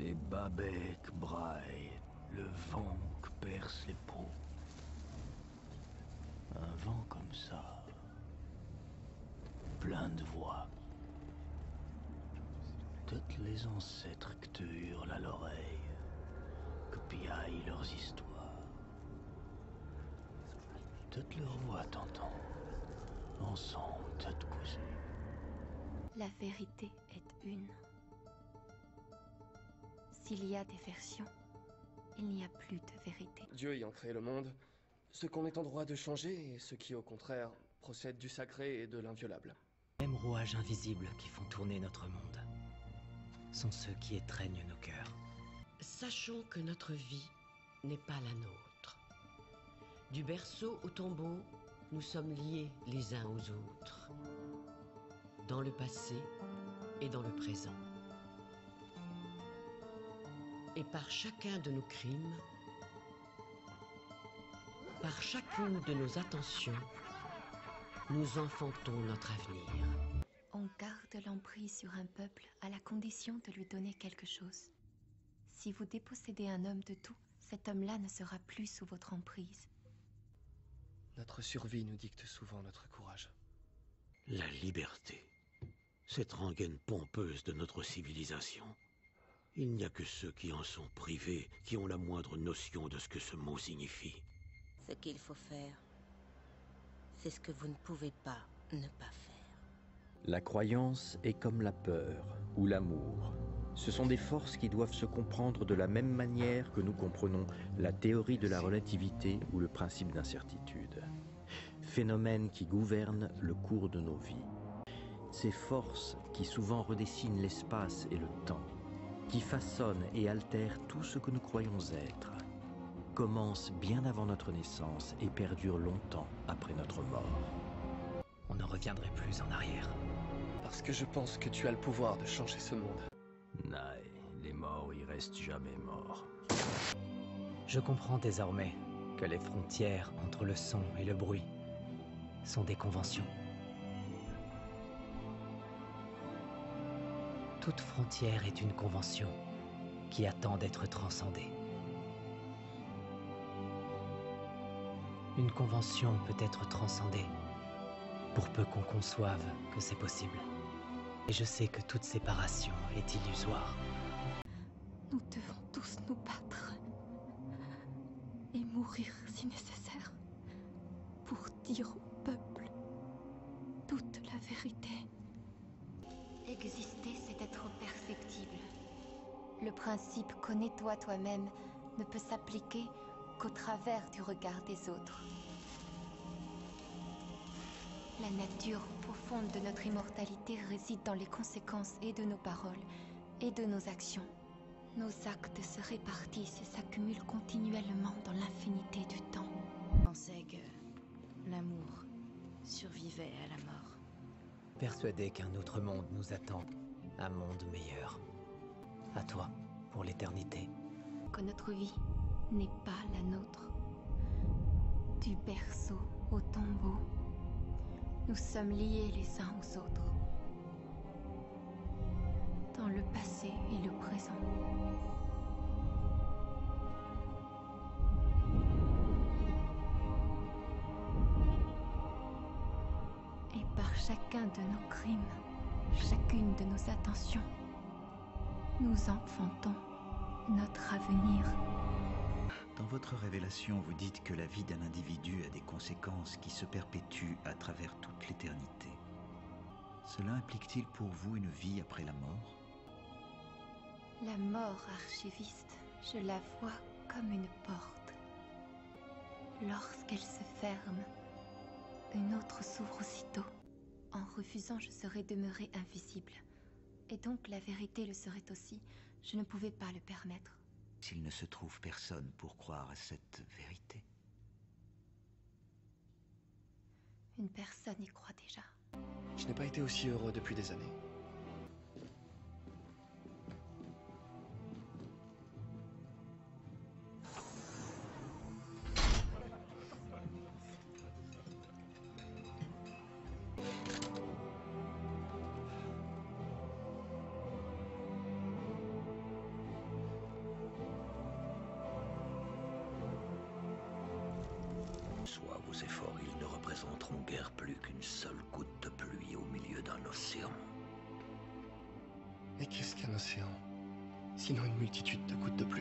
Les Babek braillent, le vent que perce les peaux. Un vent comme ça, plein de voix. Toutes les ancêtres que te hurlent à l'oreille, que piaillent leurs histoires. Toutes leurs voix t'entends, ensemble, toutes cousues. La vérité est une. S'il y a des versions, il n'y a plus de vérité. Dieu ayant créé le monde, ce qu'on est en droit de changer et ce qui, au contraire, procède du sacré et de l'inviolable. Les mêmes rouages invisibles qui font tourner notre monde sont ceux qui étreignent nos cœurs. Sachons que notre vie n'est pas la nôtre. Du berceau au tombeau, nous sommes liés les uns aux autres, dans le passé et dans le présent. Et par chacun de nos crimes, par chacune de nos attentions, nous enfantons notre avenir. On garde l'emprise sur un peuple à la condition de lui donner quelque chose. Si vous dépossédez un homme de tout, cet homme-là ne sera plus sous votre emprise. Notre survie nous dicte souvent notre courage. La liberté, cette rengaine pompeuse de notre civilisation. Il n'y a que ceux qui en sont privés qui ont la moindre notion de ce que ce mot signifie. Ce qu'il faut faire, c'est ce que vous ne pouvez pas ne pas faire. La croyance est comme la peur ou l'amour. Ce sont des forces qui doivent se comprendre de la même manière que nous comprenons la théorie de la relativité ou le principe d'incertitude. Phénomènes qui gouvernent le cours de nos vies. Ces forces qui souvent redessinent l'espace et le temps, qui façonnent et altèrent tout ce que nous croyons être, commencent bien avant notre naissance et perdurent longtemps après notre mort. On ne reviendrait plus en arrière. Parce que je pense que tu as le pouvoir de changer ce monde. Naï, les morts y restent jamais morts. Je comprends désormais que les frontières entre le son et le bruit sont des conventions. Toute frontière est une convention qui attend d'être transcendée. Une convention peut être transcendée pour peu qu'on conçoive que c'est possible. Et je sais que toute séparation est illusoire. Nous devons tous nous battre et mourir si nécessaire pour dire au peuple toute la vérité. Exister, c'est être perceptible. Le principe « connais-toi toi-même » ne peut s'appliquer qu'au travers du regard des autres. La nature profonde de notre immortalité réside dans les conséquences et de nos paroles et de nos actions. Nos actes se répartissent et s'accumulent continuellement dans l'infinité du temps. Je pensais que l'amour survivait à la mort. Persuadé qu'un autre monde nous attend, un monde meilleur. À toi, pour l'éternité. Que notre vie n'est pas la nôtre. Du berceau au tombeau, nous sommes liés les uns aux autres. Dans le passé et le présent. Et par chacun de nos crimes, chacune de nos attentions, nous enfantons notre avenir. Dans votre révélation, vous dites que la vie d'un individu a des conséquences qui se perpétuent à travers toute l'éternité. Cela implique-t-il pour vous une vie après la mort? La mort, archiviste, je la vois comme une porte. Lorsqu'elle se ferme, une autre s'ouvre aussitôt. En refusant, je serais demeurée invisible. Et donc la vérité le serait aussi. Je ne pouvais pas le permettre. S'il ne se trouve personne pour croire à cette vérité. Une personne y croit déjà. Je n'ai pas été aussi heureux depuis des années. vos efforts, ils ne représenteront guère plus qu'une seule goutte de pluie au milieu d'un océan. Mais qu'est-ce qu'un océan? Sinon une multitude de gouttes de pluie.